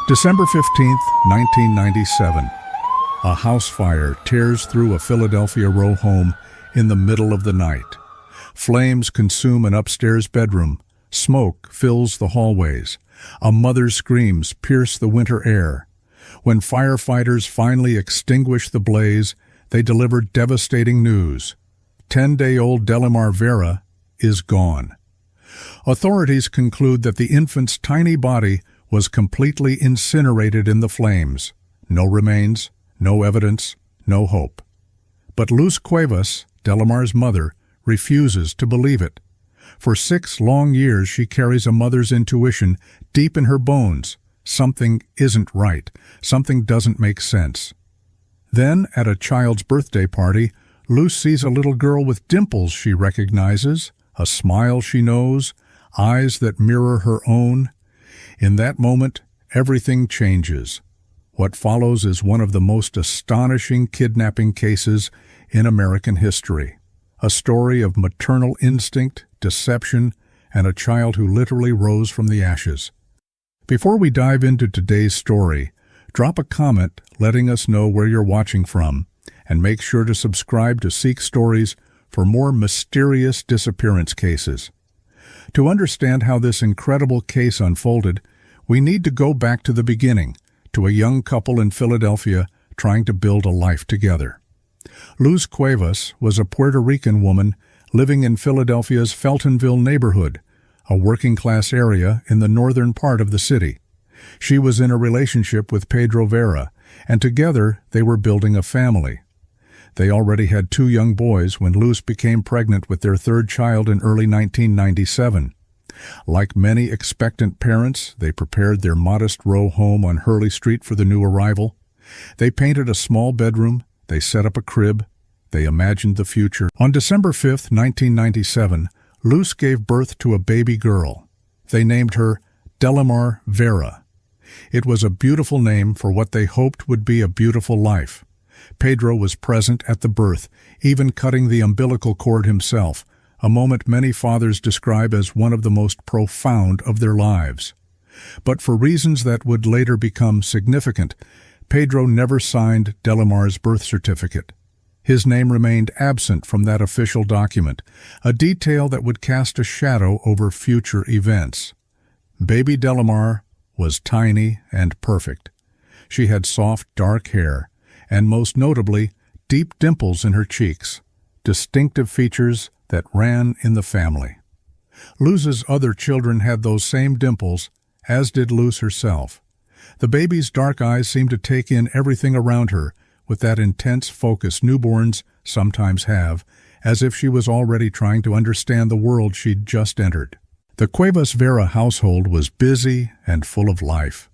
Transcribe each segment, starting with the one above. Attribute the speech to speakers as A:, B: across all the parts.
A: December 15th, 1997. A house fire tears through a Philadelphia row home in the middle of the night. Flames consume an upstairs bedroom. Smoke fills the hallways. A mother's screams pierce the winter air. When firefighters finally extinguish the blaze, they deliver devastating news. 10-day-old Delimar Vera is gone. Authorities conclude that the infant's tiny body was completely incinerated in the flames. No remains, no evidence, no hope. But Luz Cuevas, Delimar's mother, refuses to believe it. For 6 long years she carries a mother's intuition deep in her bones. Something isn't right. Something doesn't make sense. Then, at a child's birthday party, Luz sees a little girl with dimples she recognizes, a smile she knows, eyes that mirror her own. In that moment, everything changes. What follows is one of the most astonishing kidnapping cases in American history. A story of maternal instinct, deception, and a child who literally rose from the ashes. Before we dive into today's story, drop a comment letting us know where you're watching from, and make sure to subscribe to Seek Stories for more mysterious disappearance cases. To understand how this incredible case unfolded, we need to go back to the beginning, to a young couple in Philadelphia trying to build a life together. Luz Cuevas was a Puerto Rican woman living in Philadelphia's Feltonville neighborhood, a working-class area in the northern part of the city. She was in a relationship with Pedro Vera, and together they were building a family. They already had 2 young boys when Luz became pregnant with their 3rd child in early 1997. Like many expectant parents, they prepared their modest row home on Hurley Street for the new arrival. They painted a small bedroom, they set up a crib, they imagined the future. On December 5th, 1997, Luz gave birth to a baby girl. They named her Delimar Vera. It was a beautiful name for what they hoped would be a beautiful life. Pedro was present at the birth, even cutting the umbilical cord himself, a moment many fathers describe as one of the most profound of their lives. But for reasons that would later become significant, Pedro never signed Delimar's birth certificate. His name remained absent from that official document, a detail that would cast a shadow over future events. Baby Delimar was tiny and perfect. She had soft, dark hair, and most notably, deep dimples in her cheeks, distinctive features that ran in the family. Luz's other children had those same dimples, as did Luz herself. The baby's dark eyes seemed to take in everything around her with that intense focus newborns sometimes have, as if she was already trying to understand the world she'd just entered. The Cuevas Vera household was busy and full of life.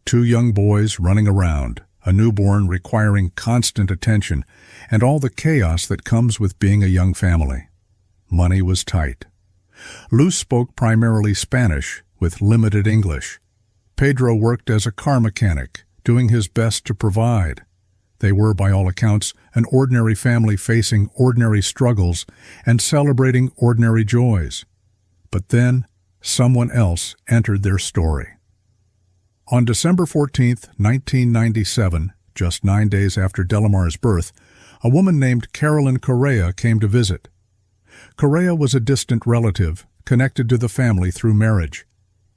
A: 2 young boys running around, a newborn requiring constant attention, and all the chaos that comes with being a young family. Money was tight. Luz spoke primarily Spanish with limited English. Pedro worked as a car mechanic, doing his best to provide. They were, by all accounts, an ordinary family facing ordinary struggles and celebrating ordinary joys. But then, someone else entered their story. On December 14th, 1997, just 9 days after Delimar's birth, a woman named Carolyn Correa came to visit. Correa was a distant relative, connected to the family through marriage.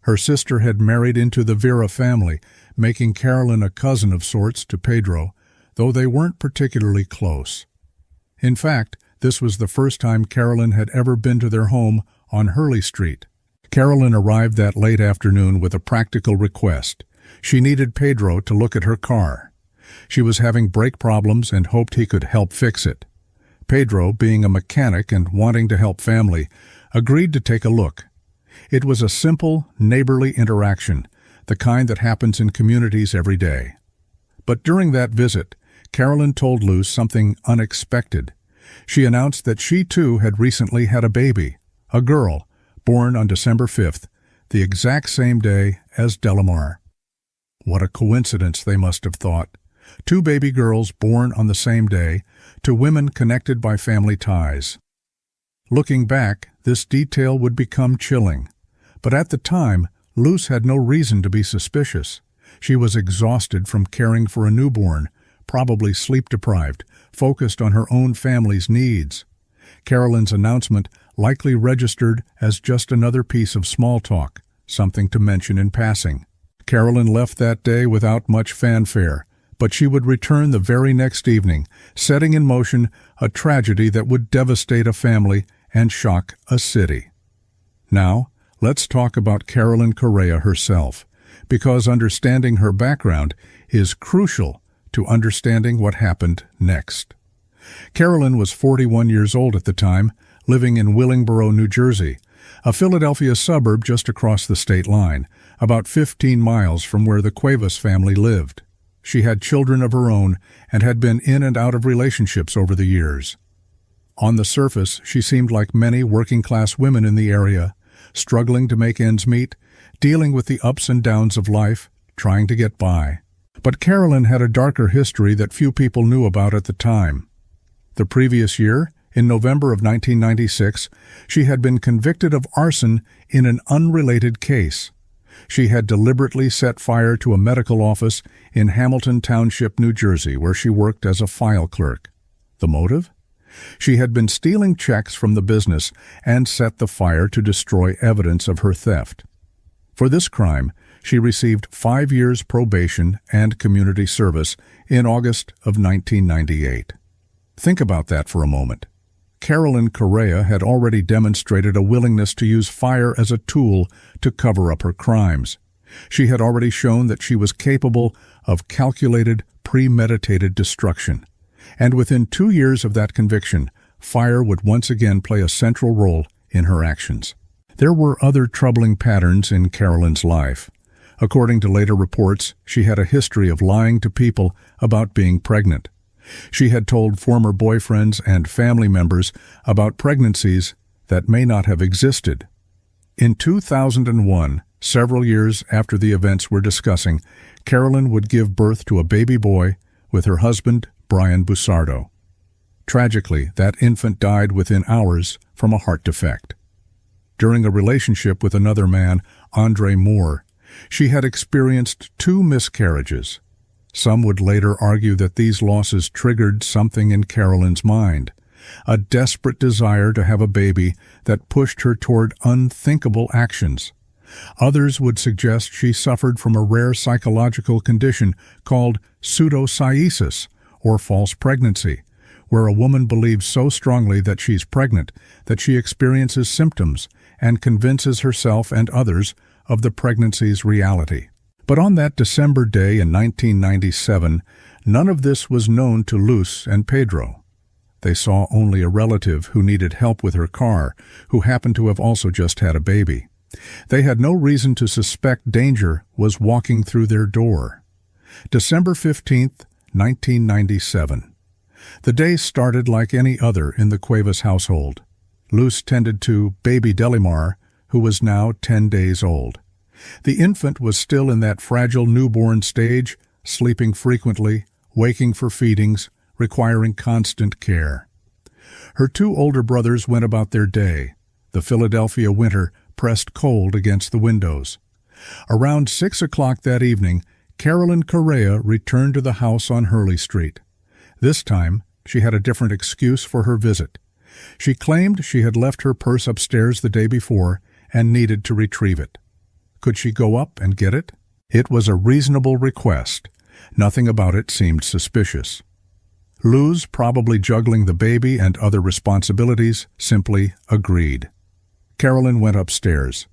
A: Her sister had married into the Vera family, making Carolyn a cousin of sorts to Pedro, though they weren't particularly close. In fact, this was the first time Carolyn had ever been to their home on Hurley Street. Carolyn arrived that late afternoon with a practical request. She needed Pedro to look at her car. She was having brake problems and hoped he could help fix it. Pedro, being a mechanic and wanting to help family, agreed to take a look. It was a simple, neighborly interaction, the kind that happens in communities every day. But during that visit, Carolyn told Luz something unexpected. She announced that she too had recently had a baby, a girl, born on December 5th, the exact same day as Delimar. What a coincidence, they must have thought. 2 baby girls born on the same day, to women connected by family ties. Looking back, this detail would become chilling. But at the time, Luz had no reason to be suspicious. She was exhausted from caring for a newborn, probably sleep-deprived, focused on her own family's needs. Carolyn's announcement likely registered as just another piece of small talk, something to mention in passing. Carolyn left that day without much fanfare, but she would return the very next evening, setting in motion a tragedy that would devastate a family and shock a city. Now, let's talk about Carolyn Correa herself, because understanding her background is crucial to understanding what happened next. Carolyn was 41 years old at the time, living in Willingboro, New Jersey, a Philadelphia suburb just across the state line, about 15 miles from where the Cuevas family lived. She had children of her own and had been in and out of relationships over the years. On the surface, she seemed like many working-class women in the area, struggling to make ends meet, dealing with the ups and downs of life, trying to get by. But Carolyn had a darker history that few people knew about at the time. The previous year, in November of 1996, she had been convicted of arson in an unrelated case. She had deliberately set fire to a medical office in Hamilton Township, New Jersey, where she worked as a file clerk. The motive? She had been stealing checks from the business and set the fire to destroy evidence of her theft. For this crime, she received 5 years probation and community service in August of 1998. Think about that for a moment. Carolyn Correa had already demonstrated a willingness to use fire as a tool to cover up her crimes. She had already shown that she was capable of calculated, premeditated destruction. And within 2 years of that conviction, fire would once again play a central role in her actions. There were other troubling patterns in Carolyn's life. According to later reports, she had a history of lying to people about being pregnant. She had told former boyfriends and family members about pregnancies that may not have existed. In 2001, several years after the events we're discussing, Carolyn would give birth to a baby boy with her husband, Brian Busardo. Tragically, that infant died within hours from a heart defect. During a relationship with another man, Andre Moore, she had experienced 2 miscarriages. Some would later argue that these losses triggered something in Carolyn's mind, a desperate desire to have a baby that pushed her toward unthinkable actions. Others would suggest she suffered from a rare psychological condition called pseudocyesis, or false pregnancy, where a woman believes so strongly that she's pregnant that she experiences symptoms and convinces herself and others of the pregnancy's reality. But on that December day in 1997, none of this was known to Luz and Pedro. They saw only a relative who needed help with her car, who happened to have also just had a baby. They had no reason to suspect danger was walking through their door. December 15th, 1997. The day started like any other in the Cuevas household. Luz tended to baby Delimar, who was now 10 days old. The infant was still in that fragile newborn stage, sleeping frequently, waking for feedings, requiring constant care. Her 2 older brothers went about their day. The Philadelphia winter pressed cold against the windows. Around 6 o'clock that evening, Carolyn Correa returned to the house on Hurley Street. This time, she had a different excuse for her visit. She claimed she had left her purse upstairs the day before and needed to retrieve it. Could she go up and get it? It was a reasonable request. Nothing about it seemed suspicious. Luz, probably juggling the baby and other responsibilities, simply agreed. Carolyn went upstairs.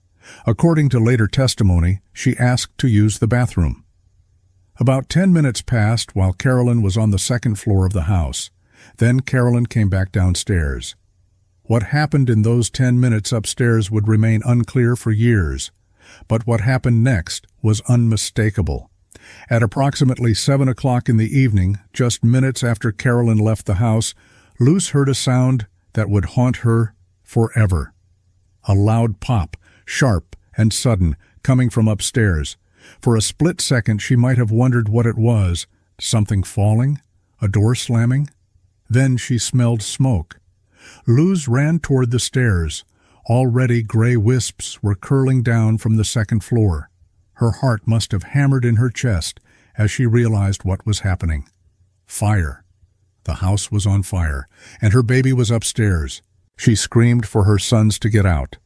A: According to later testimony, she asked to use the bathroom. About 10 minutes passed while Carolyn was on the second floor of the house. Then Carolyn came back downstairs. What happened in those 10 minutes upstairs would remain unclear for years. But what happened next was unmistakable. At approximately 7 o'clock in the evening, just minutes after Carolyn left the house, Luz heard a sound that would haunt her forever. A loud pop, sharp and sudden, coming from upstairs. For a split second she might have wondered what it was. Something falling? A door slamming? Then she smelled smoke. Luz ran toward the stairs. Already gray wisps were curling down from the second floor. Her heart must have hammered in her chest as she realized what was happening. Fire. The house was on fire, and her baby was upstairs. She screamed for her sons to get out.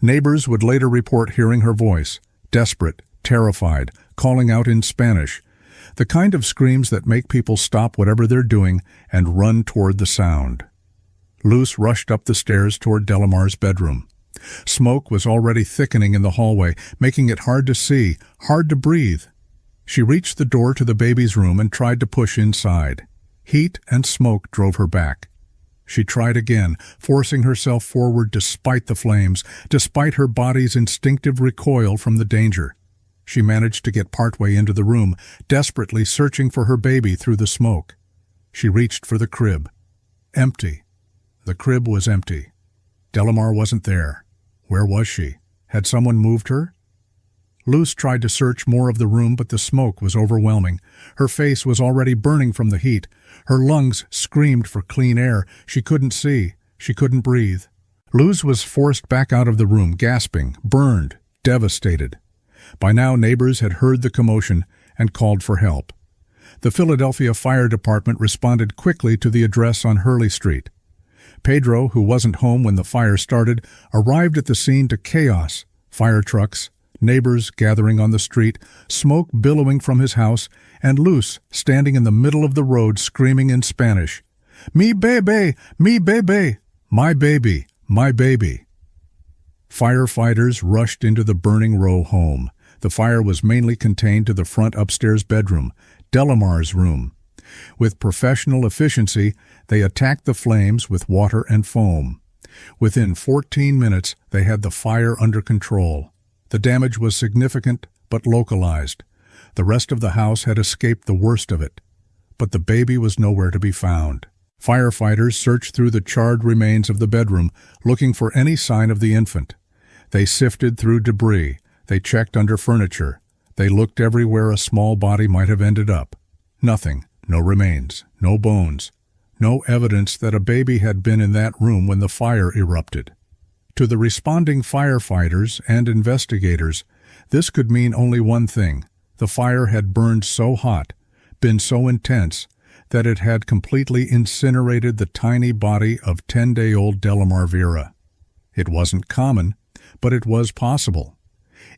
A: Neighbors would later report hearing her voice, desperate, terrified, calling out in Spanish, the kind of screams that make people stop whatever they're doing and run toward the sound. Luz rushed up the stairs toward Delimar's bedroom. Smoke was already thickening in the hallway, making it hard to see, hard to breathe. She reached the door to the baby's room and tried to push inside. Heat and smoke drove her back. She tried again, forcing herself forward despite the flames, despite her body's instinctive recoil from the danger. She managed to get partway into the room, desperately searching for her baby through the smoke. She reached for the crib. Empty. The crib was empty. Delimar wasn't there. Where was she? Had someone moved her? Luz tried to search more of the room, but the smoke was overwhelming. Her face was already burning from the heat. Her lungs screamed for clean air. She couldn't see. She couldn't breathe. Luz was forced back out of the room, gasping, burned, devastated. By now, neighbors had heard the commotion and called for help. The Philadelphia Fire Department responded quickly to the address on Hurley Street. Pedro, who wasn't home when the fire started, arrived at the scene to chaos. Fire trucks, neighbors gathering on the street, smoke billowing from his house, and Luz standing in the middle of the road screaming in Spanish, "Mi bebé! Mi bebé! My baby! My baby!" Firefighters rushed into the burning row home. The fire was mainly contained to the front upstairs bedroom, Delimar's room. With professional efficiency, they attacked the flames with water and foam. Within 14 minutes, they had the fire under control. The damage was significant but localized. The rest of the house had escaped the worst of it. But the baby was nowhere to be found. Firefighters searched through the charred remains of the bedroom, looking for any sign of the infant. They sifted through debris. They checked under furniture. They looked everywhere a small body might have ended up. Nothing. No remains. No bones. No evidence that a baby had been in that room when the fire erupted. To the responding firefighters and investigators, this could mean only one thing. The fire had burned so hot, been so intense, that it had completely incinerated the tiny body of 10-day-old Delimar Vera. It wasn't common, but it was possible.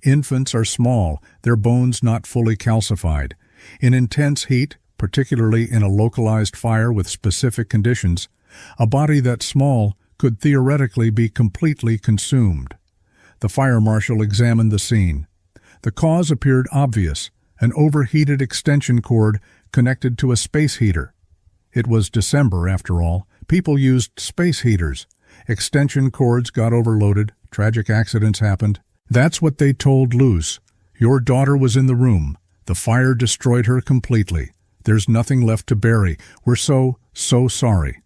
A: Infants are small, their bones not fully calcified. In intense heat, particularly in a localized fire with specific conditions, a body that small could theoretically be completely consumed. The fire marshal examined the scene. The cause appeared obvious, an overheated extension cord connected to a space heater. It was December, after all. People used space heaters. Extension cords got overloaded. Tragic accidents happened. That's what they told Luz. Your daughter was in the room. The fire destroyed her completely. There's nothing left to bury. We're so sorry.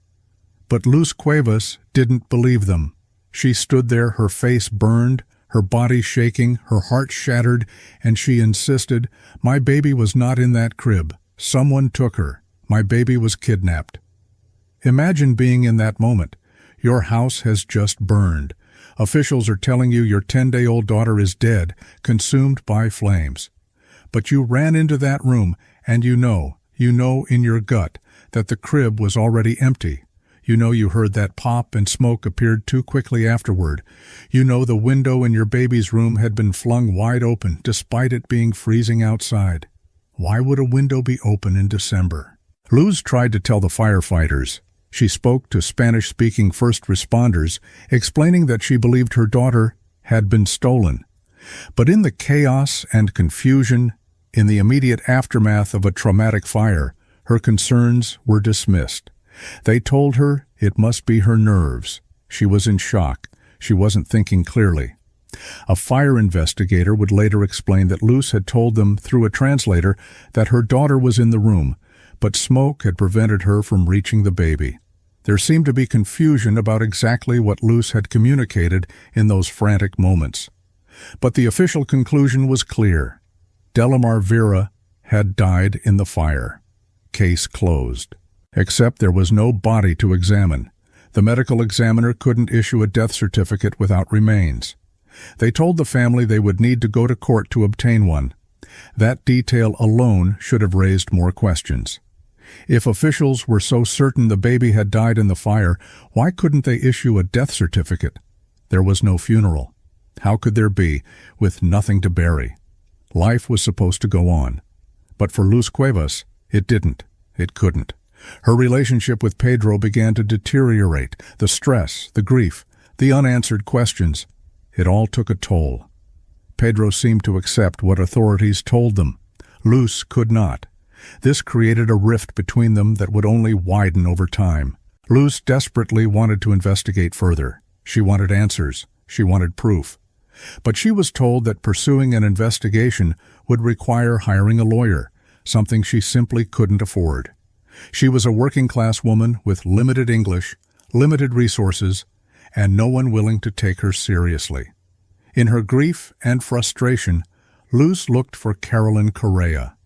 A: But Luz Cuevas didn't believe them. She stood there, her face burned, her body shaking, her heart shattered, and she insisted, "My baby was not in that crib. Someone took her. My baby was kidnapped." Imagine being in that moment. Your house has just burned. Officials are telling you your 10-day-old daughter is dead, consumed by flames. But you ran into that room, and you know in your gut that the crib was already empty. You know you heard that pop and smoke appeared too quickly afterward. You know the window in your baby's room had been flung wide open despite it being freezing outside. Why would a window be open in December? Luz tried to tell the firefighters. She spoke to Spanish-speaking first responders, explaining that she believed her daughter had been stolen. But in the chaos and confusion, in the immediate aftermath of a traumatic fire, her concerns were dismissed. They told her it must be her nerves. She was in shock. She wasn't thinking clearly. A fire investigator would later explain that Luz had told them through a translator that her daughter was in the room, but smoke had prevented her from reaching the baby. There seemed to be confusion about exactly what Luz had communicated in those frantic moments. But the official conclusion was clear. Delimar Vera had died in the fire. Case closed. Except there was no body to examine. The medical examiner couldn't issue a death certificate without remains. They told the family they would need to go to court to obtain one. That detail alone should have raised more questions. If officials were so certain the baby had died in the fire, why couldn't they issue a death certificate? There was no funeral. How could there be, with nothing to bury? Life was supposed to go on. But for Luz Cuevas, it didn't. It couldn't. Her relationship with Pedro began to deteriorate. The stress, the grief, the unanswered questions. It all took a toll. Pedro seemed to accept what authorities told them. Luz could not. This created a rift between them that would only widen over time. Luz desperately wanted to investigate further. She wanted answers. She wanted proof. But she was told that pursuing an investigation would require hiring a lawyer, something she simply couldn't afford. She was a working-class woman with limited English, limited resources, and no one willing to take her seriously. In her grief and frustration, Luz looked for Carolyn Correa.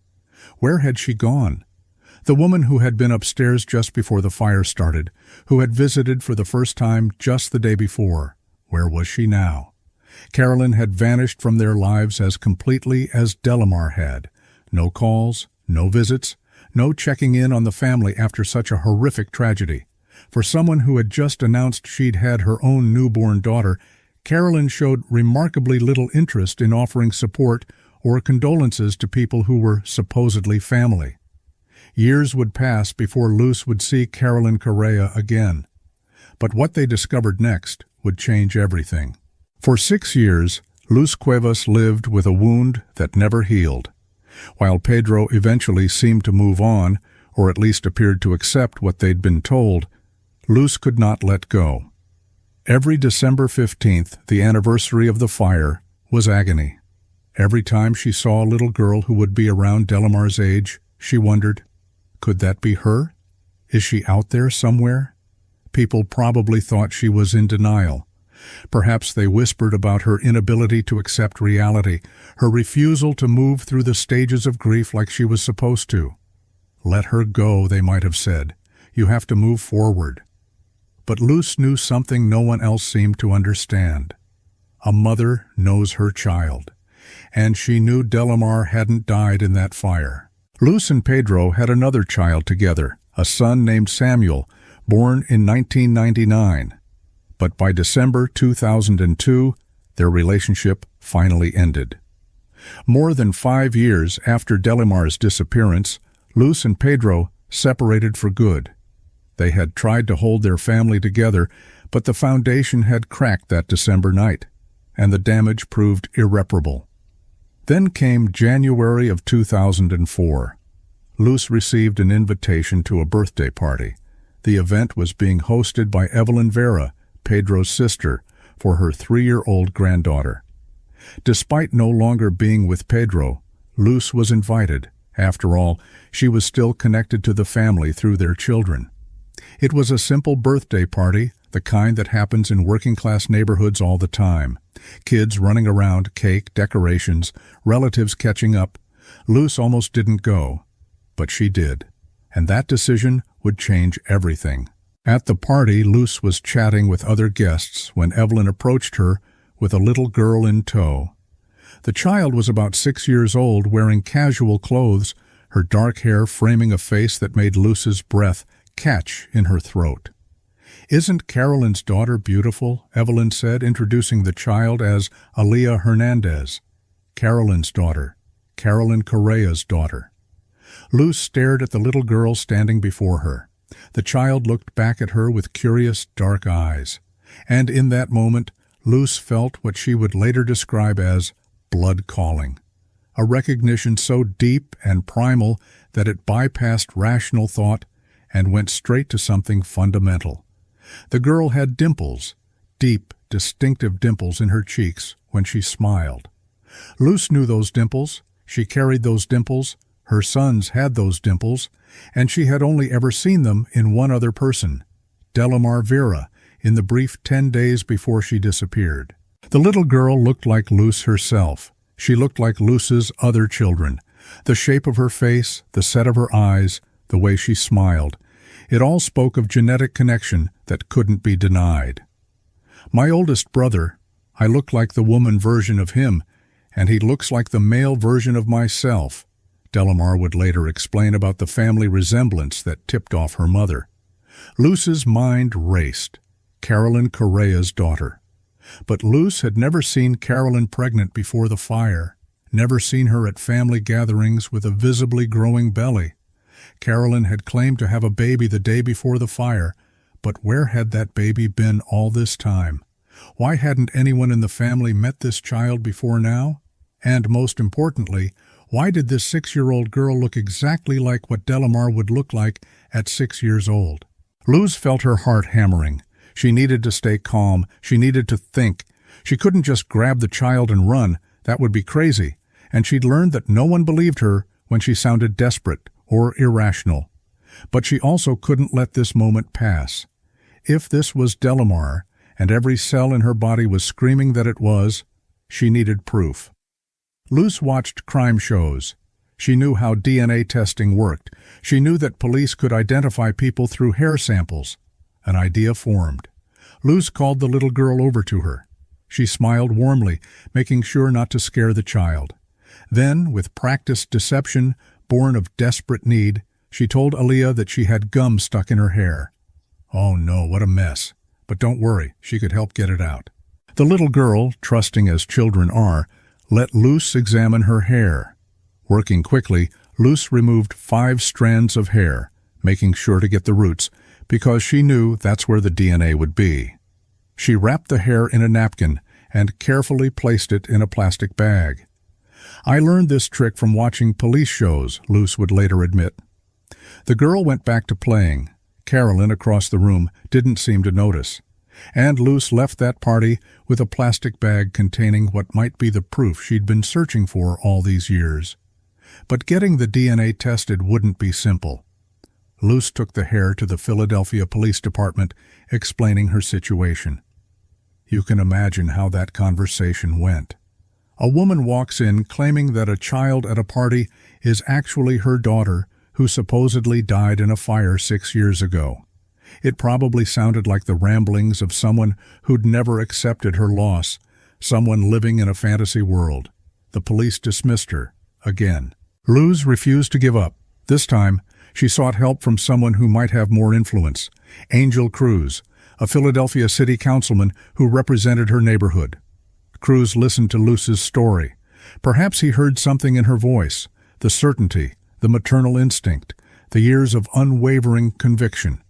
A: Where had she gone? The woman who had been upstairs just before the fire started, who had visited for the first time just the day before. Where was she now? Carolyn had vanished from their lives as completely as Delimar had. No calls, no visits, no checking in on the family after such a horrific tragedy. For someone who had just announced she'd had her own newborn daughter, Carolyn showed remarkably little interest in offering support or condolences to people who were supposedly family. Years would pass before Luz would see Carolyn Correa again. But what they discovered next would change everything. For 6 years, Luz Cuevas lived with a wound that never healed. While Pedro eventually seemed to move on, or at least appeared to accept what they'd been told, Luz could not let go. Every December 15th, the anniversary of the fire, was agony. Every time she saw a little girl who would be around Delimar's age, she wondered, could that be her? Is she out there somewhere? People probably thought she was in denial. Perhaps they whispered about her inability to accept reality, her refusal to move through the stages of grief like she was supposed to. Let her go, they might have said. You have to move forward. But Luz knew something no one else seemed to understand. A mother knows her child, and she knew Delimar hadn't died in that fire. Luz and Pedro had another child together, a son named Samuel, born in 1999. But by December 2002, their relationship finally ended. More than 5 years after Delimar's disappearance, Luz and Pedro separated for good. They had tried to hold their family together, but the foundation had cracked that December night, and the damage proved irreparable. Then came January of 2004. Luz received an invitation to a birthday party. The event was being hosted by Delimar Vera, Pedro's sister, for her 3-year-old granddaughter. Despite no longer being with Pedro, Luz was invited. After all, she was still connected to the family through their children. It was a simple birthday party, the kind that happens in working-class neighborhoods all the time. Kids running around, cake, decorations, relatives catching up. Luz almost didn't go, but she did, and that decision would change everything. At the party, Luz was chatting with other guests when Evelyn approached her with a little girl in tow. The child was about 6 years old, wearing casual clothes, her dark hair framing a face that made Luz's breath catch in her throat. "Isn't Carolyn's daughter beautiful?" Evelyn said, introducing the child as Aaliyah Hernandez. Carolyn's daughter, Carolyn Correa's daughter. Luz stared at the little girl standing before her. The child looked back at her with curious, dark eyes. And in that moment, Luz felt what she would later describe as blood calling. A recognition so deep and primal that it bypassed rational thought and went straight to something fundamental. The girl had dimples, deep, distinctive dimples in her cheeks when she smiled. Luz knew those dimples. She carried those dimples. Her sons had those dimples, and she had only ever seen them in one other person, Delimar Vera, in the brief 10 days before she disappeared. The little girl looked like Luz herself. She looked like Luz's other children. The shape of her face, the set of her eyes, the way she smiled. It all spoke of genetic connection that couldn't be denied. "My oldest brother," I look like the woman version of him, and he looks like the male version of myself. Delimar would later explain about the family resemblance that tipped off her mother. Luz's mind raced. Carolyn Correa's daughter. But Luz had never seen Carolyn pregnant before the fire, never seen her at family gatherings with a visibly growing belly. Carolyn had claimed to have a baby the day before the fire, but where had that baby been all this time? Why hadn't anyone in the family met this child before now? And most importantly, why did this 6-year-old girl look exactly like what Delimar would look like at 6 years old? Luz felt her heart hammering. She needed to stay calm. She needed to think. She couldn't just grab the child and run. That would be crazy. And she'd learned that no one believed her when she sounded desperate or irrational. But she also couldn't let this moment pass. If this was Delimar, and every cell in her body was screaming that it was, she needed proof. Luz watched crime shows. She knew how DNA testing worked. She knew that police could identify people through hair samples. An idea formed. Luz called the little girl over to her. She smiled warmly, making sure not to scare the child. Then, with practiced deception, born of desperate need, she told Aaliyah that she had gum stuck in her hair. Oh no, what a mess. But don't worry, she could help get it out. The little girl, trusting as children are, let Luz examine her hair. Working quickly, Luz removed 5 strands of hair, making sure to get the roots, because she knew that's where the DNA would be. She wrapped the hair in a napkin and carefully placed it in a plastic bag. I learned this trick from watching police shows, Luz would later admit. The girl went back to playing. Carolyn, across the room, didn't seem to notice. And Luz left that party with a plastic bag containing what might be the proof she'd been searching for all these years. But getting the DNA tested wouldn't be simple. Luz took the hair to the Philadelphia Police Department, explaining her situation. You can imagine how that conversation went. A woman walks in claiming that a child at a party is actually her daughter, who supposedly died in a fire 6 years ago. It probably sounded like the ramblings of someone who'd never accepted her loss, someone living in a fantasy world. The police dismissed her, again. Luz refused to give up. This time, she sought help from someone who might have more influence, Angel Cruz, a Philadelphia city councilman who represented her neighborhood. Cruz listened to Luz's story. Perhaps he heard something in her voice, the certainty, the maternal instinct, the years of unwavering conviction.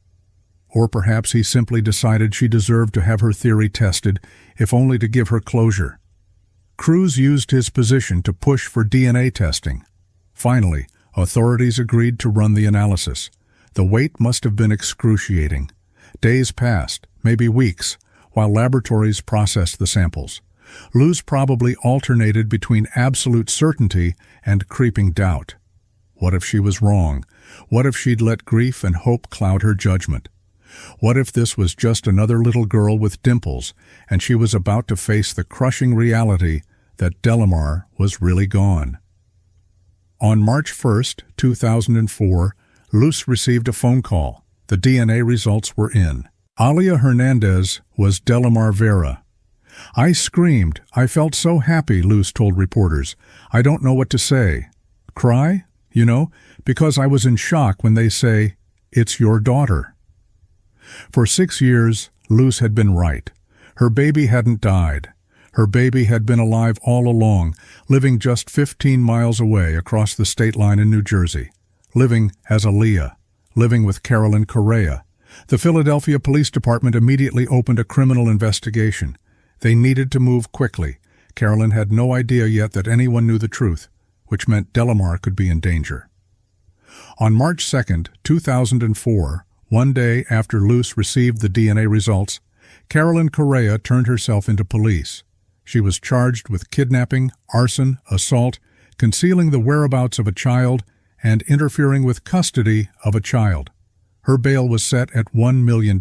A: Or perhaps he simply decided she deserved to have her theory tested, if only to give her closure. Cruz used his position to push for DNA testing. Finally, authorities agreed to run the analysis. The wait must have been excruciating. Days passed, maybe weeks, while laboratories processed the samples. Luz probably alternated between absolute certainty and creeping doubt. What if she was wrong? What if she'd let grief and hope cloud her judgment? What if this was just another little girl with dimples, and she was about to face the crushing reality that Delimar was really gone? On March 1st, 2004, Luz received a phone call. The DNA results were in. Alia Hernandez was Delimar Vera. I screamed. I felt so happy, Luz told reporters. I don't know what to say. Cry? You know, because I was in shock when they say, "It's your daughter." For 6 years, Luz had been right. Her baby hadn't died. Her baby had been alive all along, living just 15 miles away across the state line in New Jersey, living as Aaliyah, living with Carolyn Correa. The Philadelphia Police Department immediately opened a criminal investigation. They needed to move quickly. Carolyn had no idea yet that anyone knew the truth, which meant Delimar could be in danger. On March 2nd, 2004, one day after Luz received the DNA results, Carolyn Correa turned herself into police. She was charged with kidnapping, arson, assault, concealing the whereabouts of a child, and interfering with custody of a child. Her bail was set at $1 million.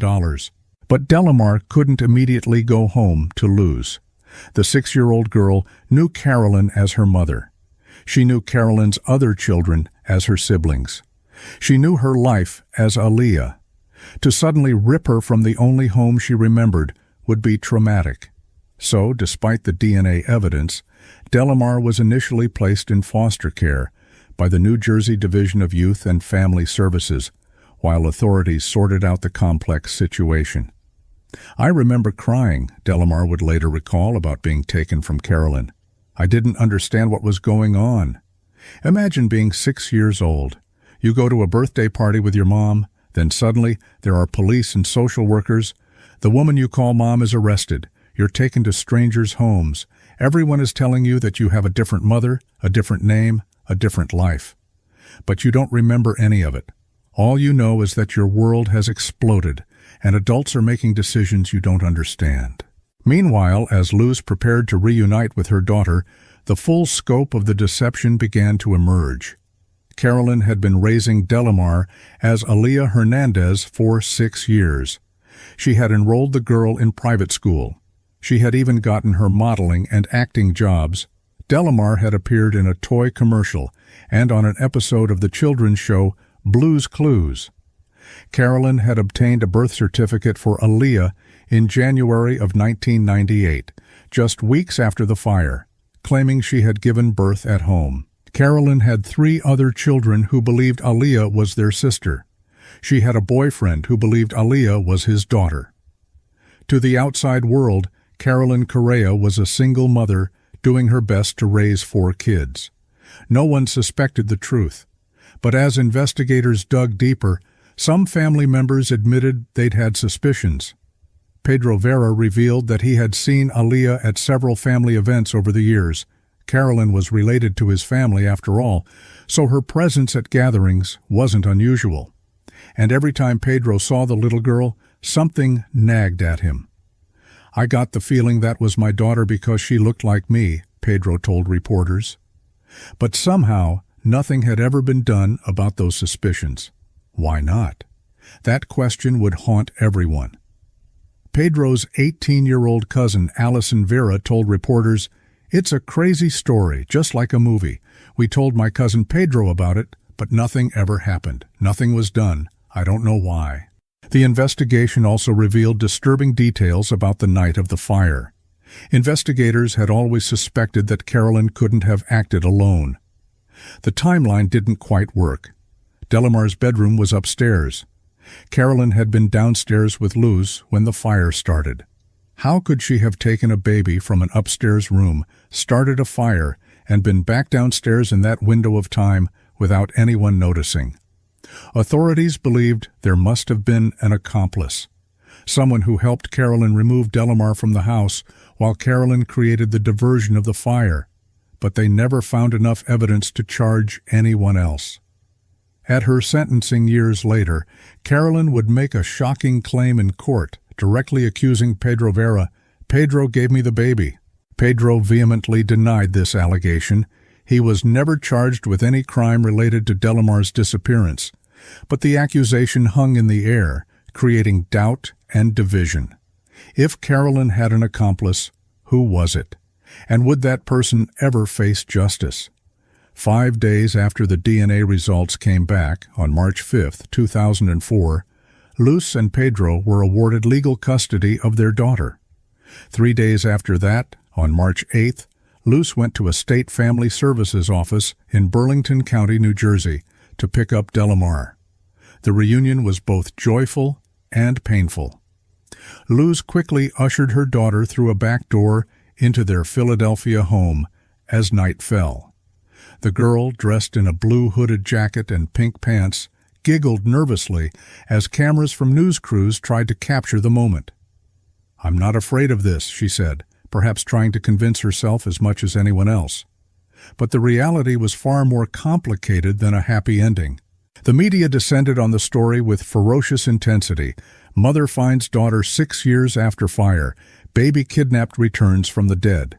A: But Delimar couldn't immediately go home to Luz. The 6-year-old girl knew Carolyn as her mother. She knew Carolyn's other children as her siblings. She knew her life as Aaliyah. To suddenly rip her from the only home she remembered would be traumatic. So, despite the DNA evidence, Delimar was initially placed in foster care by the New Jersey Division of Youth and Family Services, while authorities sorted out the complex situation. "I remember crying," Delimar would later recall about being taken from Carolyn. "I didn't understand what was going on." Imagine being 6 years old. You go to a birthday party with your mom, then suddenly there are police and social workers. The woman you call mom is arrested. You're taken to strangers' homes. Everyone is telling you that you have a different mother, a different name, a different life. But you don't remember any of it. All you know is that your world has exploded, and adults are making decisions you don't understand. Meanwhile, as Luz prepared to reunite with her daughter, the full scope of the deception began to emerge. Carolyn had been raising Delimar as Aaliyah Hernandez for 6 years. She had enrolled the girl in private school. She had even gotten her modeling and acting jobs. Delimar had appeared in a toy commercial and on an episode of the children's show Blue's Clues. Carolyn had obtained a birth certificate for Aaliyah in January of 1998, just weeks after the fire, claiming she had given birth at home. Carolyn had 3 other children who believed Aaliyah was their sister. She had a boyfriend who believed Aaliyah was his daughter. To the outside world, Carolyn Correa was a single mother doing her best to raise 4 kids. No one suspected the truth. But as investigators dug deeper, some family members admitted they'd had suspicions. Pedro Vera revealed that he had seen Aaliyah at several family events over the years. Carolyn was related to his family after all, so her presence at gatherings wasn't unusual. And every time Pedro saw the little girl, something nagged at him. "I got the feeling that was my daughter because she looked like me," Pedro told reporters. But somehow, nothing had ever been done about those suspicions. Why not? That question would haunt everyone. Pedro's 18-year-old cousin, Allison Vera, told reporters, "It's a crazy story, just like a movie. We told my cousin Pedro about it, but nothing ever happened. Nothing was done. I don't know why." The investigation also revealed disturbing details about the night of the fire. Investigators had always suspected that Carolyn couldn't have acted alone. The timeline didn't quite work. Delimar's bedroom was upstairs. Carolyn had been downstairs with Luz when the fire started. How could she have taken a baby from an upstairs room, started a fire, and been back downstairs in that window of time without anyone noticing? Authorities believed there must have been an accomplice, someone who helped Carolyn remove Delimar from the house while Carolyn created the diversion of the fire, but they never found enough evidence to charge anyone else. At her sentencing years later, Carolyn would make a shocking claim in court, directly accusing Pedro Vera, "Pedro gave me the baby." Pedro vehemently denied this allegation. He was never charged with any crime related to Delimar's disappearance, but the accusation hung in the air, creating doubt and division. If Carolyn had an accomplice, who was it? And would that person ever face justice? 5 days after the DNA results came back, on March 5, 2004, Luz and Pedro were awarded legal custody of their daughter. 3 days after that, on March 8th, Luz went to a state family services office in Burlington County, New Jersey, to pick up Delimar. The reunion was both joyful and painful. Luz quickly ushered her daughter through a back door into their Philadelphia home as night fell. The girl, dressed in a blue hooded jacket and pink pants, giggled nervously as cameras from news crews tried to capture the moment. "I'm not afraid of this," she said, perhaps trying to convince herself as much as anyone else. But the reality was far more complicated than a happy ending. The media descended on the story with ferocious intensity. Mother finds daughter 6 years after fire. Baby kidnapped returns from the dead.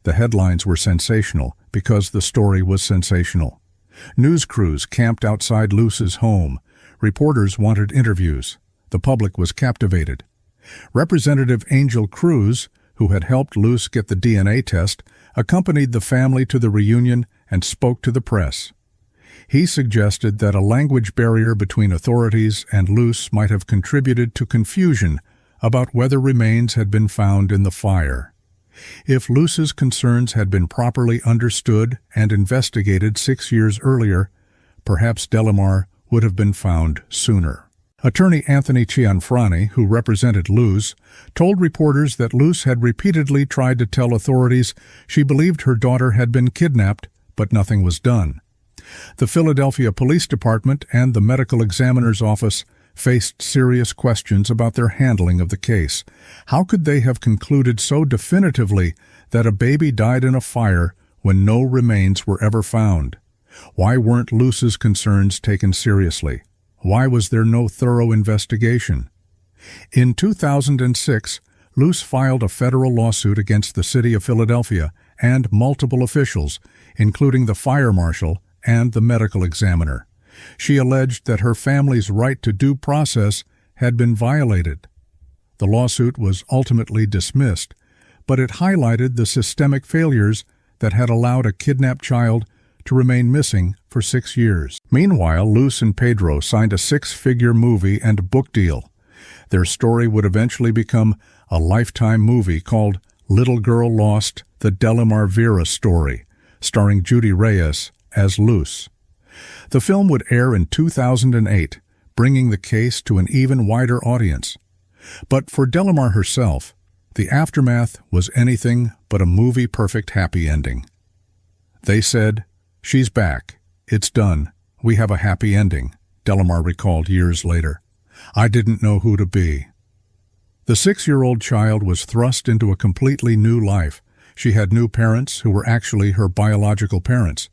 A: The headlines were sensational because the story was sensational. News crews camped outside Luz's home. Reporters wanted interviews. The public was captivated. Representative Angel Cruz, who had helped Luz get the DNA test, accompanied the family to the reunion and spoke to the press. He suggested that a language barrier between authorities and Luz might have contributed to confusion about whether remains had been found in the fire. If Luz's concerns had been properly understood and investigated 6 years earlier, perhaps Delimar would have been found sooner. Attorney Anthony Cianfrani, who represented Luz, told reporters that Luz had repeatedly tried to tell authorities she believed her daughter had been kidnapped, but nothing was done. The Philadelphia Police Department and the medical examiner's office faced serious questions about their handling of the case. How could they have concluded so definitively that a baby died in a fire when no remains were ever found? Why weren't Luz's concerns taken seriously? Why was there no thorough investigation? In 2006, Luz filed a federal lawsuit against the city of Philadelphia and multiple officials, including the fire marshal and the medical examiner. She alleged that her family's right to due process had been violated. The lawsuit was ultimately dismissed, but it highlighted the systemic failures that had allowed a kidnapped child to remain missing for 6 years. Meanwhile, Luz and Pedro signed a 6-figure movie and book deal. Their story would eventually become a Lifetime movie called Little Girl Lost: The Delimar Vera Story, starring Judy Reyes as Luz. The film would air in 2008, bringing the case to an even wider audience. But for Delimar herself, the aftermath was anything but a movie-perfect happy ending. They said, "She's back. It's done. We have a happy ending," Delimar recalled years later. "I didn't know who to be." The 6-year-old child was thrust into a completely new life. She had new parents who were actually her biological parents.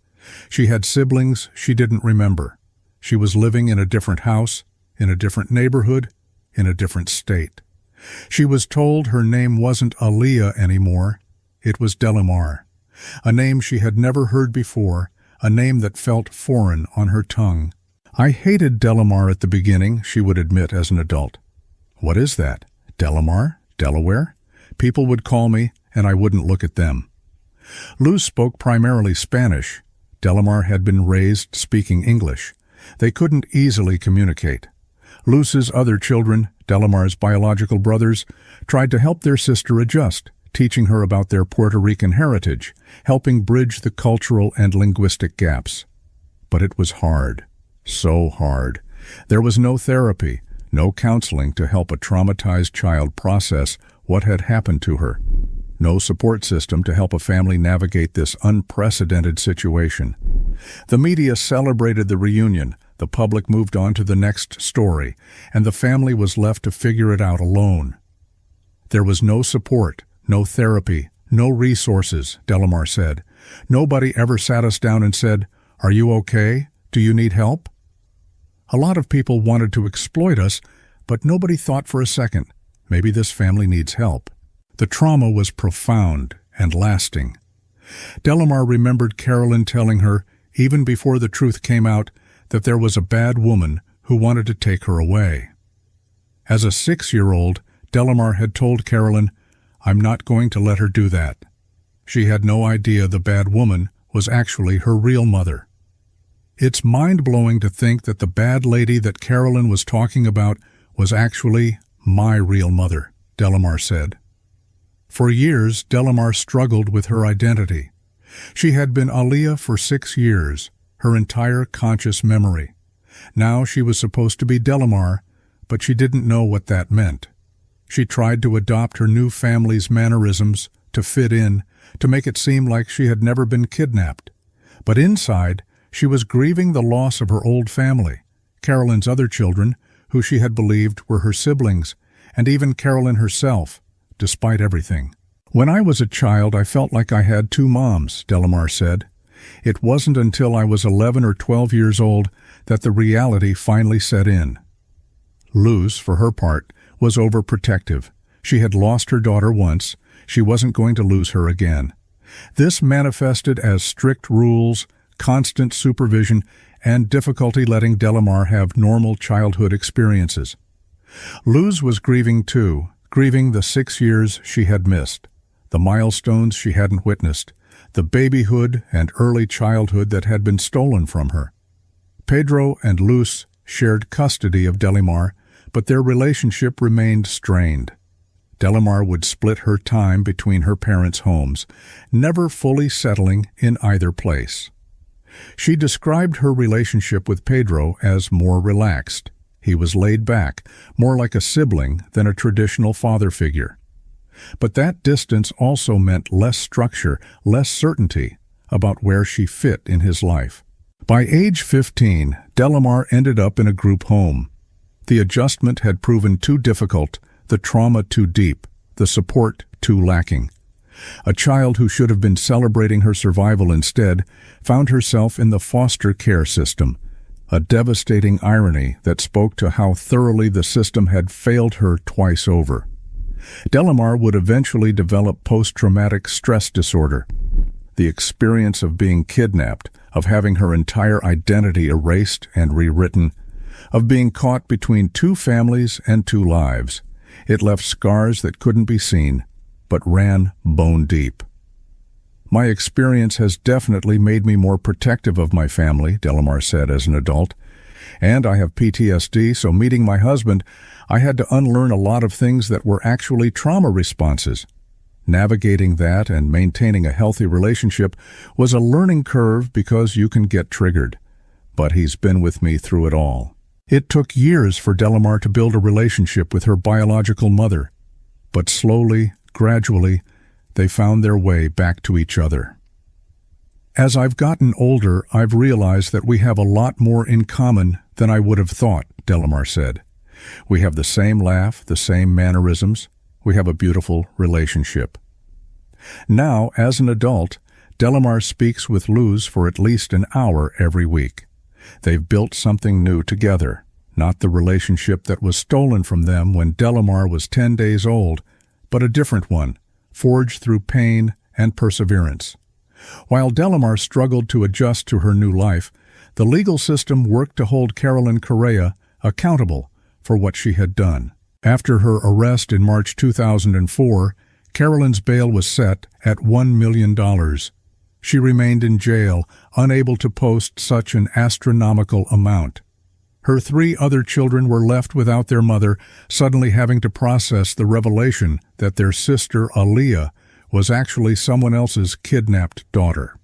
A: She had siblings she didn't remember. She was living in a different house, in a different neighborhood, in a different state. She was told her name wasn't Aaliyah anymore. It was Delimar, a name she had never heard before, a name that felt foreign on her tongue. "I hated Delimar at the beginning," she would admit as an adult. "What is that? Delimar? Delaware?" People would call me, and I wouldn't look at them. Luz spoke primarily Spanish. Delimar had been raised speaking English. They couldn't easily communicate. Luz's other children, Delimar's biological brothers, tried to help their sister adjust, teaching her about their Puerto Rican heritage, helping bridge the cultural and linguistic gaps. But it was hard. So hard. There was no therapy, no counseling to help a traumatized child process what had happened to her. No support system to help a family navigate this unprecedented situation. The media celebrated the reunion, the public moved on to the next story, and the family was left to figure it out alone. There was no support, no therapy, no resources, Delimar said. Nobody ever sat us down and said, "Are you okay? Do you need help?" A lot of people wanted to exploit us, but nobody thought for a second, maybe this family needs help. The trauma was profound and lasting. Delimar remembered Carolyn telling her, even before the truth came out, that there was a bad woman who wanted to take her away. As a 6-year-old, Delimar had told Carolyn, "I'm not going to let her do that." She had no idea the bad woman was actually her real mother. "It's mind-blowing to think that the bad lady that Carolyn was talking about was actually my real mother," Delimar said. For years, Delimar struggled with her identity. She had been Aaliyah for 6 years, her entire conscious memory. Now she was supposed to be Delimar, but she didn't know what that meant. She tried to adopt her new family's mannerisms, to fit in, to make it seem like she had never been kidnapped. But inside, she was grieving the loss of her old family, Carolyn's other children, who she had believed were her siblings, and even Carolyn herself, despite everything. "When I was a child, I felt like I had 2 moms, Delimar said. It wasn't until I was 11 or 12 years old that the reality finally set in. Luz, for her part, was overprotective. She had lost her daughter once. She wasn't going to lose her again. This manifested as strict rules, constant supervision, and difficulty letting Delimar have normal childhood experiences. Luz was grieving too, grieving the 6 years she had missed, the milestones she hadn't witnessed, the babyhood and early childhood that had been stolen from her. Pedro and Luz shared custody of Delimar, but their relationship remained strained. Delimar would split her time between her parents' homes, never fully settling in either place. She described her relationship with Pedro as more relaxed. He was laid back, more like a sibling than a traditional father figure. But that distance also meant less structure, less certainty about where she fit in his life. By age 15, Delimar ended up in a group home. The adjustment had proven too difficult, the trauma too deep, the support too lacking. A child who should have been celebrating her survival instead found herself in the foster care system, a devastating irony that spoke to how thoroughly the system had failed her twice over. Delimar would eventually develop post-traumatic stress disorder, the experience of being kidnapped, of having her entire identity erased and rewritten, of being caught between two families and two lives. It left scars that couldn't be seen, but ran bone deep. My experience has definitely made me more protective of my family, Delimar said as an adult. And I have PTSD, so meeting my husband, I had to unlearn a lot of things that were actually trauma responses. Navigating that and maintaining a healthy relationship was a learning curve because you can get triggered. But he's been with me through it all. It took years for Delimar to build a relationship with her biological mother, but slowly, gradually, they found their way back to each other. As I've gotten older, I've realized that we have a lot more in common than I would have thought, Delimar said. We have the same laugh, the same mannerisms. We have a beautiful relationship. Now, as an adult, Delimar speaks with Luz for at least an hour every week. They've built something new together, not the relationship that was stolen from them when Delimar was 10 days old, but a different one, forged through pain and perseverance. While Delimar struggled to adjust to her new life, the legal system worked to hold Carolyn Correa accountable for what she had done. After her arrest in March 2004, Carolyn's bail was set at $1 million. She remained in jail, unable to post such an astronomical amount. Her 3 other children were left without their mother, suddenly having to process the revelation that their sister, Aaliyah, was actually someone else's kidnapped daughter.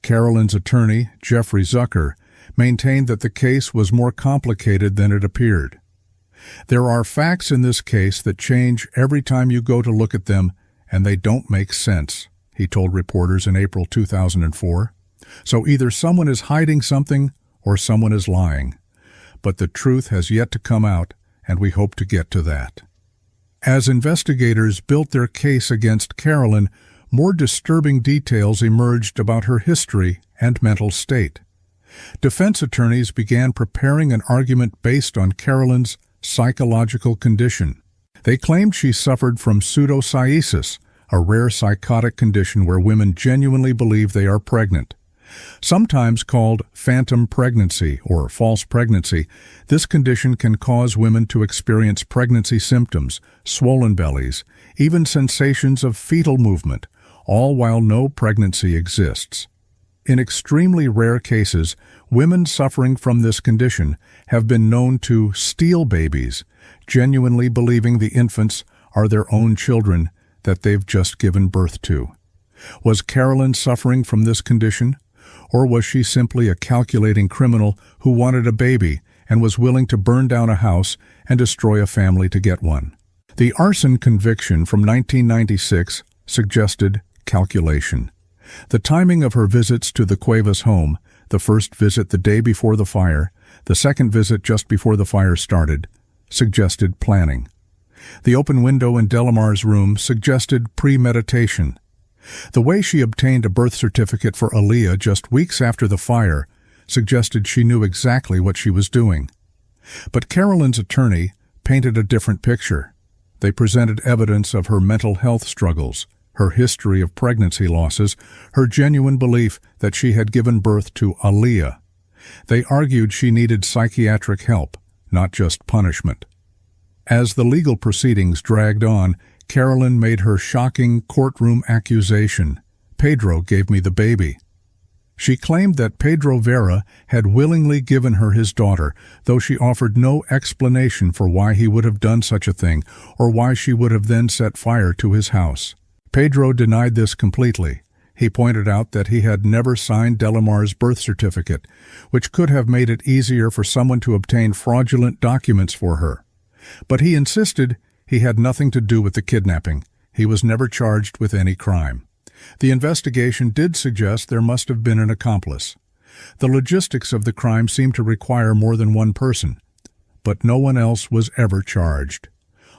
A: Carolyn's attorney, Jeffrey Zucker, maintained that the case was more complicated than it appeared. There are facts in this case that change every time you go to look at them, and they don't make sense, he told reporters in April 2004. So either someone is hiding something or someone is lying. But the truth has yet to come out, and we hope to get to that. As investigators built their case against Carolyn, more disturbing details emerged about her history and mental state. Defense attorneys began preparing an argument based on Carolyn's psychological condition. They claimed she suffered from pseudopsoriasis, a rare psychotic condition where women genuinely believe they are pregnant. Sometimes called phantom pregnancy or false pregnancy, this condition can cause women to experience pregnancy symptoms, swollen bellies, even sensations of fetal movement, all while no pregnancy exists. In extremely rare cases, women suffering from this condition have been known to steal babies, genuinely believing the infants are their own children that they've just given birth to. Was Carolyn suffering from this condition? Or was she simply a calculating criminal who wanted a baby and was willing to burn down a house and destroy a family to get one? The arson conviction from 1996 suggested calculation. The timing of her visits to the Cuevas home, the first visit the day before the fire, the second visit just before the fire started, suggested planning. The open window in Delimar's room suggested premeditation. The way she obtained a birth certificate for Aaliyah just weeks after the fire suggested she knew exactly what she was doing. But Carolyn's attorney painted a different picture. They presented evidence of her mental health struggles, her history of pregnancy losses, her genuine belief that she had given birth to Aaliyah. They argued she needed psychiatric help, not just punishment. As the legal proceedings dragged on, Carolyn made her shocking courtroom accusation. Pedro gave me the baby. She claimed that Pedro Vera had willingly given her his daughter, though she offered no explanation for why he would have done such a thing or why she would have then set fire to his house. Pedro denied this completely. He pointed out that he had never signed Delimar's birth certificate, which could have made it easier for someone to obtain fraudulent documents for her. But he insisted he had nothing to do with the kidnapping. He was never charged with any crime. The investigation did suggest there must have been an accomplice. The logistics of the crime seemed to require more than one person, but no one else was ever charged.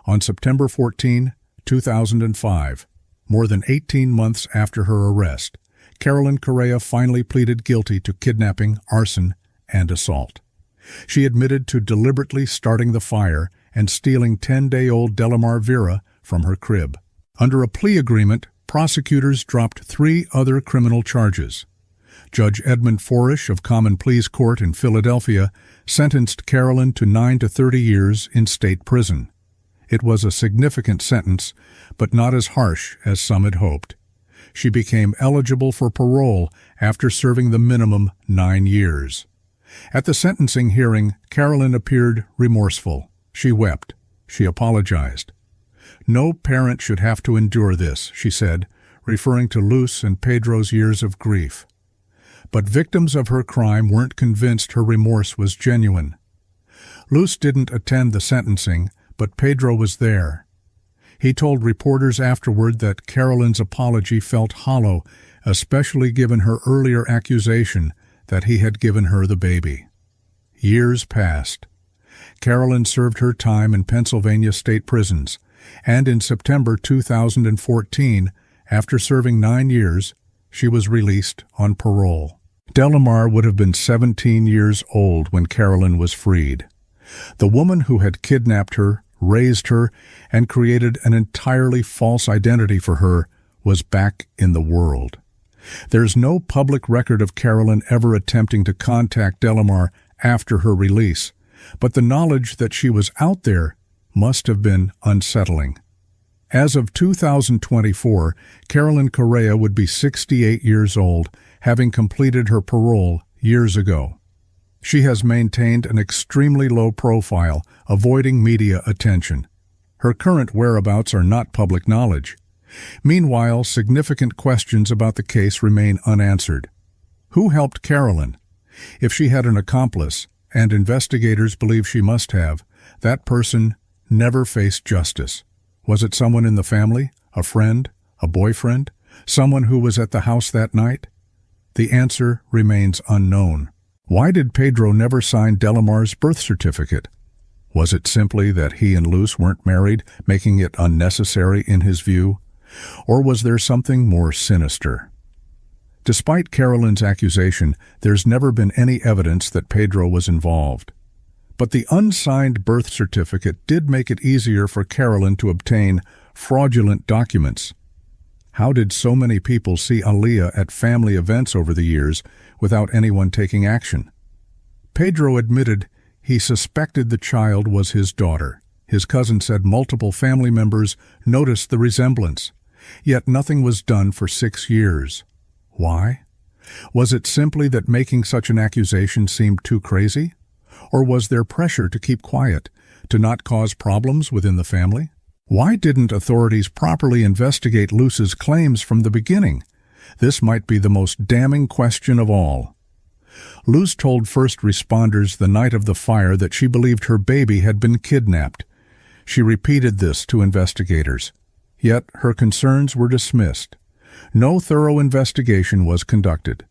A: On September 14, 2005, more than 18 months after her arrest, Carolyn Correa finally pleaded guilty to kidnapping, arson, and assault. She admitted to deliberately starting the fire and stealing 10-day-old Delimar Vera from her crib. Under a plea agreement, prosecutors dropped 3 other criminal charges. Judge Edmund Forish of Common Pleas Court in Philadelphia sentenced Carolyn to 9 to 30 years in state prison. It was a significant sentence, but not as harsh as some had hoped. She became eligible for parole after serving the minimum 9 years. At the sentencing hearing, Carolyn appeared remorseful. She wept. She apologized. "No parent should have to endure this," she said, referring to Luz and Pedro's years of grief. But victims of her crime weren't convinced her remorse was genuine. Luz didn't attend the sentencing, but Pedro was there. He told reporters afterward that Carolyn's apology felt hollow, especially given her earlier accusation that he had given her the baby. Years passed. Carolyn served her time in Pennsylvania state prisons, and in September 2014, after serving 9 years, she was released on parole. Delimar would have been 17 years old when Carolyn was freed. The woman who had kidnapped her, raised her, and created an entirely false identity for her was back in the world. There's no public record of Carolyn ever attempting to contact Delimar after her release, but the knowledge that she was out there must have been unsettling. As of 2024, Carolyn Correa would be 68 years old, having completed her parole years ago. She has maintained an extremely low profile, avoiding media attention. Her current whereabouts are not public knowledge. Meanwhile, significant questions about the case remain unanswered. Who helped Carolyn? If she had an accomplice, and investigators believe she must have, that person never faced justice. Was it someone in the family, a friend, a boyfriend, someone who was at the house that night? The answer remains unknown. Why did Pedro never sign Delimar's birth certificate? Was it simply that he and Luz weren't married, making it unnecessary in his view? Or was there something more sinister? Despite Carolyn's accusation, there's never been any evidence that Pedro was involved. But the unsigned birth certificate did make it easier for Carolyn to obtain fraudulent documents. How did so many people see Aaliyah at family events over the years without anyone taking action? Pedro admitted he suspected the child was his daughter. His cousin said multiple family members noticed the resemblance, yet nothing was done for 6 years. Why? Was it simply that making such an accusation seemed too crazy? Or was there pressure to keep quiet, to not cause problems within the family? Why didn't authorities properly investigate Luz's claims from the beginning? This might be the most damning question of all. Luz told first responders the night of the fire that she believed her baby had been kidnapped. She repeated this to investigators. Yet her concerns were dismissed. No thorough investigation was conducted.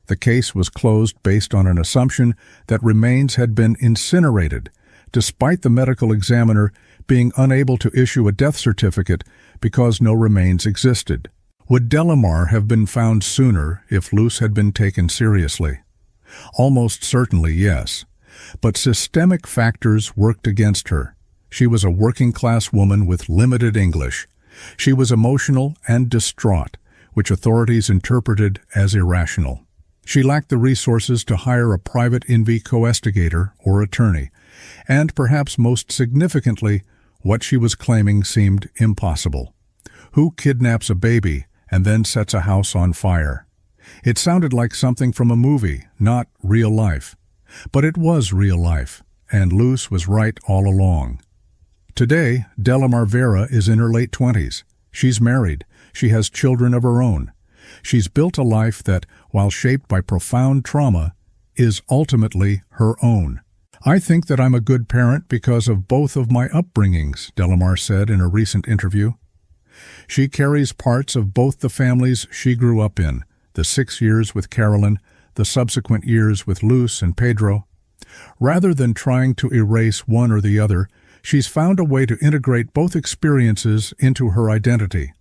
A: The case was closed based on an assumption that remains had been incinerated, despite the medical examiner being unable to issue a death certificate because no remains existed. Would Delimar have been found sooner if Luz had been taken seriously? Almost certainly yes, but systemic factors worked against her. She was a working-class woman with limited English. She was emotional and distraught, which authorities interpreted as irrational. She lacked the resources to hire a private investigator or attorney, and perhaps most significantly, what she was claiming seemed impossible. Who kidnaps a baby and then sets a house on fire? It sounded like something from a movie, not real life. But it was real life, and Luz was right all along. Today, Delimar Vera is in her late 20s. She's married. She has children of her own. She's built a life that, while shaped by profound trauma, is ultimately her own. "I think that I'm a good parent because of both of my upbringings," Delimar said in a recent interview. She carries parts of both the families she grew up in, the 6 years with Carolyn, the subsequent years with Luz and Pedro. Rather than trying to erase one or the other, she's found a way to integrate both experiences into her identity.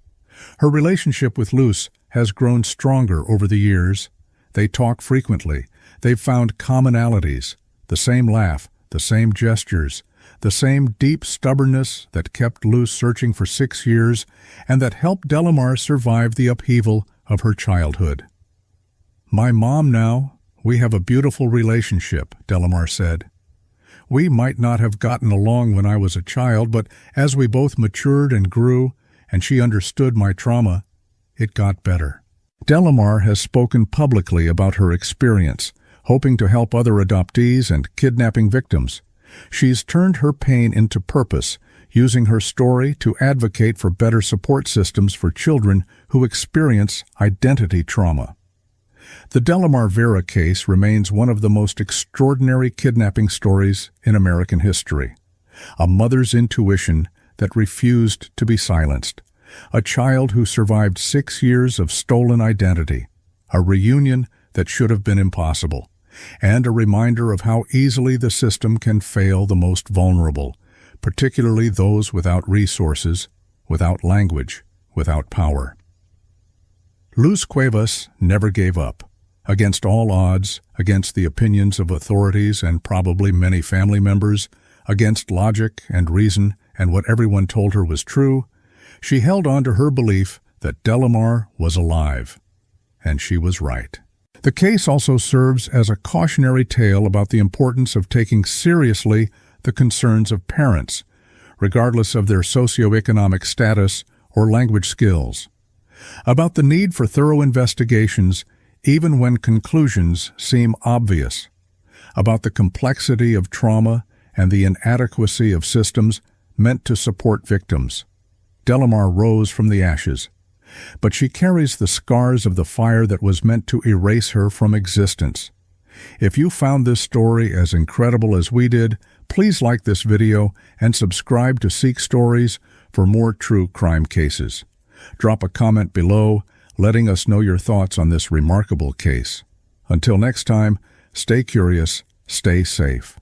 A: Her relationship with Luz has grown stronger over the years. They talk frequently. They've found commonalities, the same laugh, the same gestures, the same deep stubbornness that kept Luz searching for 6 years and that helped Delimar survive the upheaval of her childhood. "My mom now, we have a beautiful relationship," Delimar said. "We might not have gotten along when I was a child, but as we both matured and grew, and she understood my trauma, it got better." Delimar has spoken publicly about her experience, hoping to help other adoptees and kidnapping victims. She's turned her pain into purpose, using her story to advocate for better support systems for children who experience identity trauma. The Delimar Vera case remains one of the most extraordinary kidnapping stories in American history. A mother's intuition that refused to be silenced. A child who survived 6 years of stolen identity. A reunion that should have been impossible. And a reminder of how easily the system can fail the most vulnerable, particularly those without resources, without language, without power. Luz Cuevas never gave up. Against all odds, against the opinions of authorities and probably many family members, against logic and reason and what everyone told her was true, she held on to her belief that Delimar was alive. And she was right. The case also serves as a cautionary tale about the importance of taking seriously the concerns of parents, regardless of their socioeconomic status or language skills. About the need for thorough investigations even when conclusions seem obvious. About the complexity of trauma and the inadequacy of systems meant to support victims. Delimar rose from the ashes, but she carries the scars of the fire that was meant to erase her from existence. If you found this story as incredible as we did, please like this video and subscribe to Seek Stories for more true crime cases. Drop a comment below, letting us know your thoughts on this remarkable case. Until next time, stay curious, stay safe.